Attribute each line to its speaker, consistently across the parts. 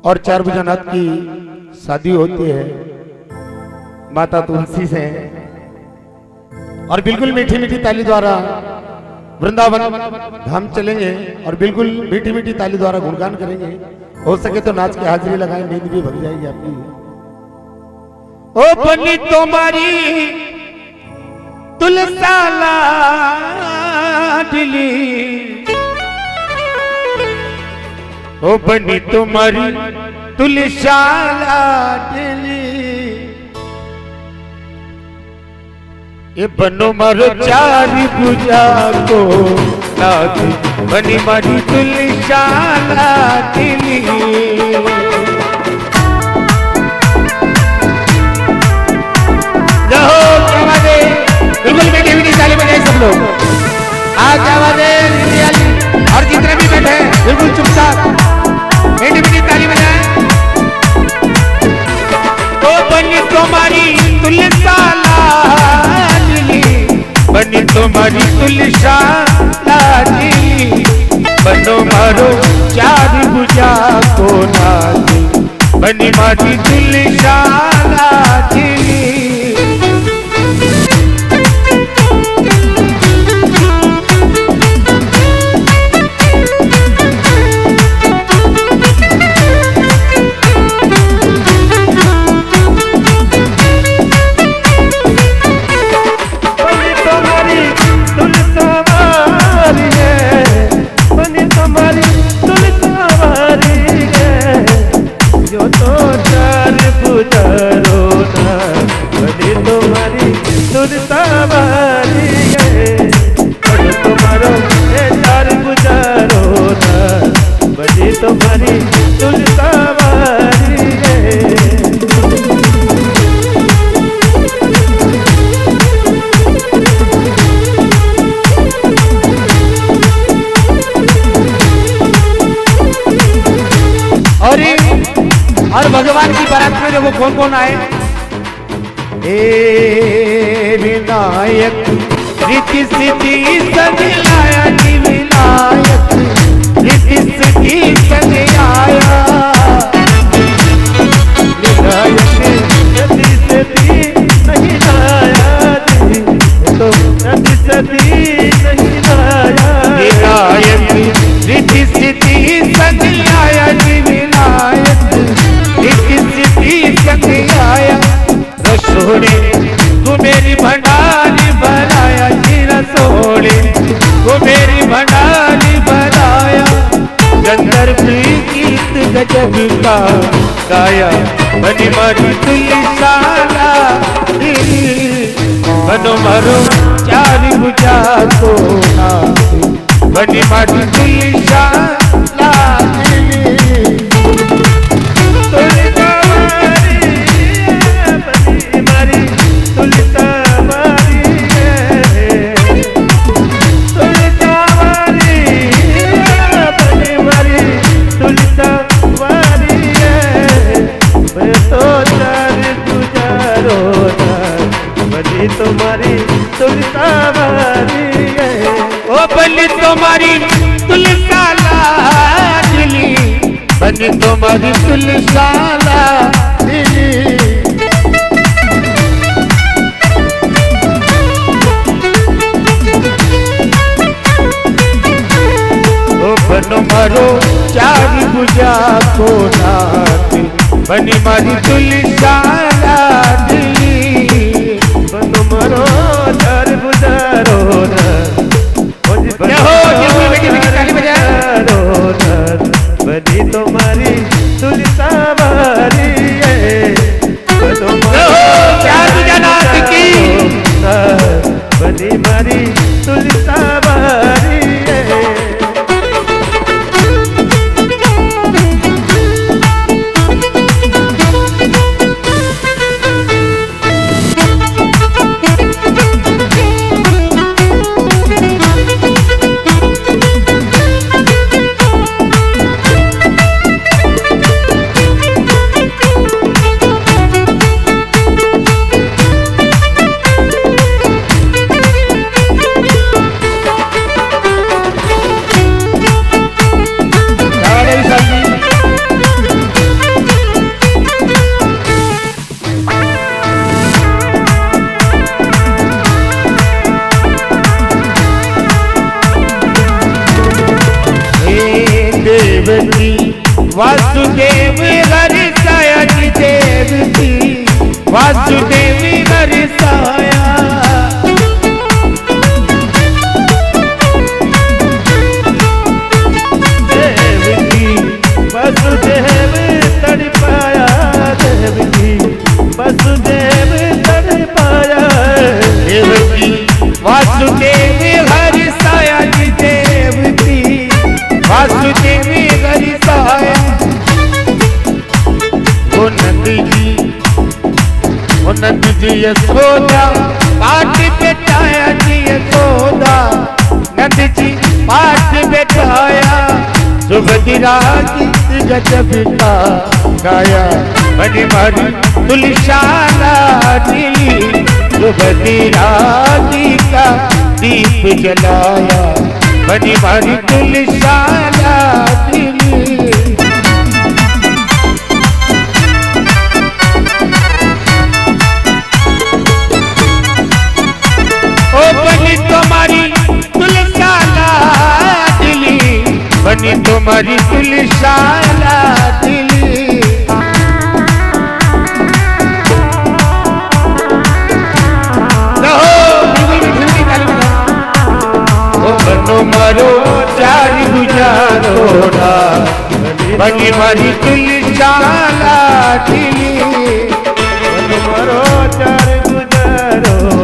Speaker 1: और चार भुजानाथ की शादी होती है माता तुलसी से। और बिल्कुल मीठी मीठी ताली द्वारा वृंदावन धाम चलेंगे और बिल्कुल मीठी मीठी ताली द्वारा गुणगान करेंगे। हो सके तो नाच की हाजिरी लगाएं, नींद भी भग जाएगी आपकी। ओ बनी तुम्हारी तुलसा लाडली, ओ बनी तुम्हारी तुलसा लाडली, ये बनो मारो चारी पूजा को नाथ, बनी मारी तुलसा लाडली। बिल्कुल मीठी मीठी ताली बजाए सब लोग। आज आवाजें और जितने भी बैठे बिल्कुल चुपचाप मीठी मीठी ताली बजाए। तो बनी तुम्हारी तुलसा लाडली, बनी तुम्हारी तुलसा लाडली, बनो मारो चार भुजा को नाथ, बनी मारी तुलसा लाडली। और भगवान की बारात में देखो कौन कौन आए। हे विनायक रिद्धि सिद्धि सदिलाया जी, विनायक रिद्धि सिद्धि सदिलाया, विनायक रिद्धि सिद्धि नहीं लाया जी, तो रिद्धि सिद्धि नहीं लाया, विनायक रिद्धि सिद्धि सदिलाया जी, विनायक आया रसोड़े तू मेरी भंडारी बनाया जी, रसोड़े तू मेरी भंडारी बनाया, गंधर्व गीत गजब का गाया, बनी मारी तुलसा लाडली, बनो मारो चारी भुजा को नाथ, बनी मारी तुलसा लाडली। तुम्हारी तुलसा वाली है, ओ बनी तुम्हारी तुलसा लाडली, बनी तुम्हारी तुलसा लाडली। ओ बनो मारो चारी भुजा को नाथ, बनी मारी तुलसा लाडली, बनो मारो चार भुजा रो नाथ, बनी तुम्हारी तुलसा वाली है, बनो बनी मारी तुलसा वाली है। देवकी वासुदेव हरिसाया जी देवकी वासुदेव हरिसाया देवकी वासुदेव तड़पाया देवकी वासुदेव तड़पाया देवकी वासुदेव हरिसाया जी देवकी वासुदेव हरिसाया वो नंद जी यशोदा पाठ बेटाया जी यशोदा नंद जी पाठ बेटाया सुभद्रा गीत गजब का गाया बड़ी मारी तुलशाला दिली सुभद्रा गीत का दीप जलाया बड़ी मारी तुलशाला दिली बनी तुम्हारी तुलशाला दिली बनी तुम्हारी तुलशाला दिली बनो मारो चार गुजारोड़ा बनी मारी तुलशाला दिली बनो मारो चार गुजारोड़ा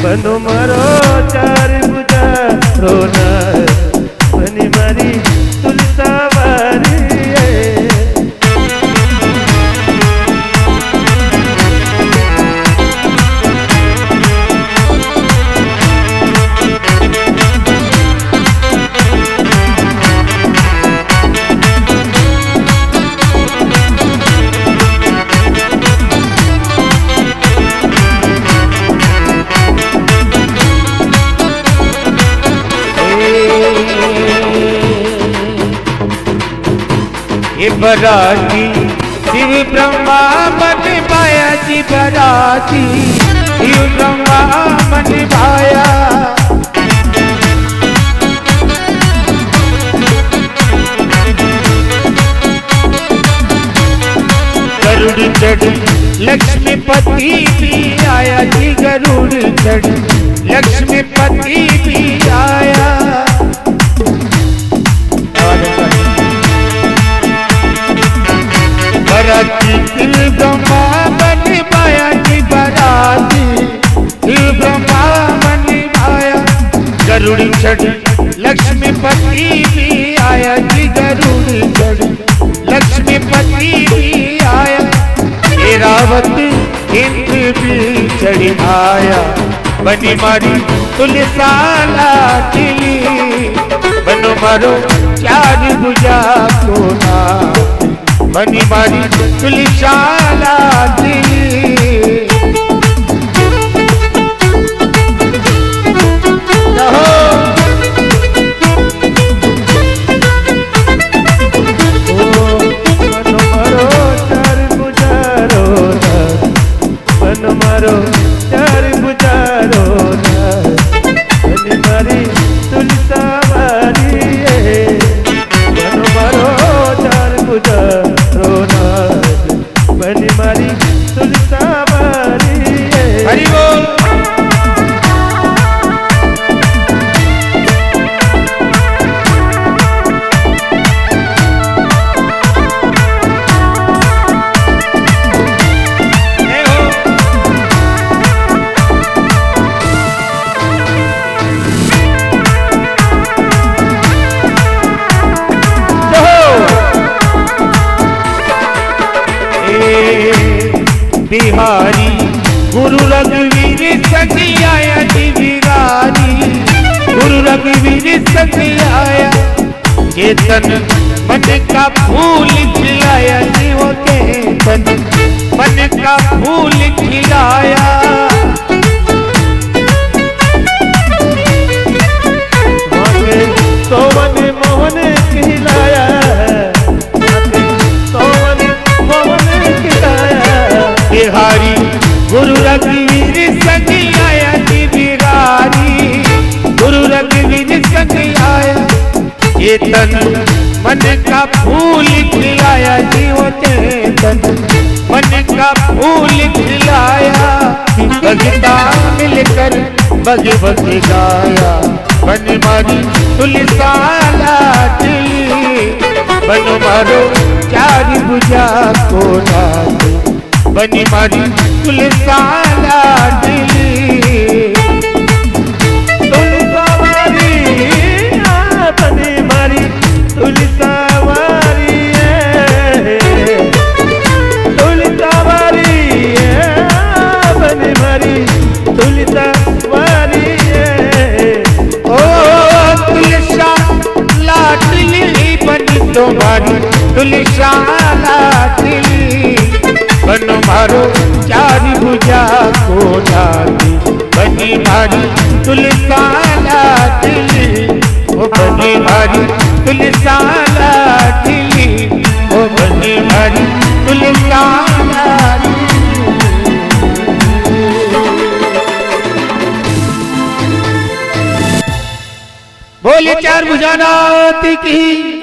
Speaker 1: बनो मारो चार गुजारो ना बनी मारी तुलसावारी ये बराती शिव ब्रह्मा मन पाया जी बराती शिव ब्रह्मा मन पाया गरुड़ चढ़ लक्ष्मीपति भी आया जी गरुड़ चढ़ लक्ष्मीपति भी आया बराती शिव ब्रह्मा मन पाया जी बराती शिव ब्रह्मा मन पाया गरुड़ चढ़ लक्ष्मीपति भी आया जी गरुड़ चढ़ लक्ष्मीपति भी आया रावत इंद्र भी चढ़ आया बनी मारी तुलसाला दिली बनो मारो चार भुजा को ना बनी मारी तुलशाला दिली बनो मारो चार गुजारो बनो मारो चार गुजारो बनी मारी तुलसावारी बनो मारो चार गुजारो बनी मारी तुलसावारी हरि बोल बिहारी गुरु रघुवीर संग आया जी बिहारी गुरु रघुवीर संग आया चेतन मन का फूल खिलाया जी वो चेतन मन का फूल खिलाया सोवन मोहन खिलाया सोवन मोहन खिलाया बिहारी गुरु रघुवीर संग आया जी बिहारी, गुरु रघुवीर संग आया, ये तन मन का फूल खिलाया जी वो चेतन मन का फूल खिलाया, भगता मिलकर बग बग गाया, बन मारी तुलसाला दिली, बन मारो चार भुजा को डाली, बन मारी तुलसाला दिली। तुलसावारी बन मारी तुलसावारी, तुलसावारी बन मारी तुलसावारी। ओ तुलसा लाडली बनी तुम्हारी तुलसा लाडली, बन मारो चार भुजा को डाली, बनी मारी तुलसा लाडली, ओ बनी मारी तुलसा लाडली, ओ बनी मारी तुलसा लाडली। बोले चार भुजानाथ की।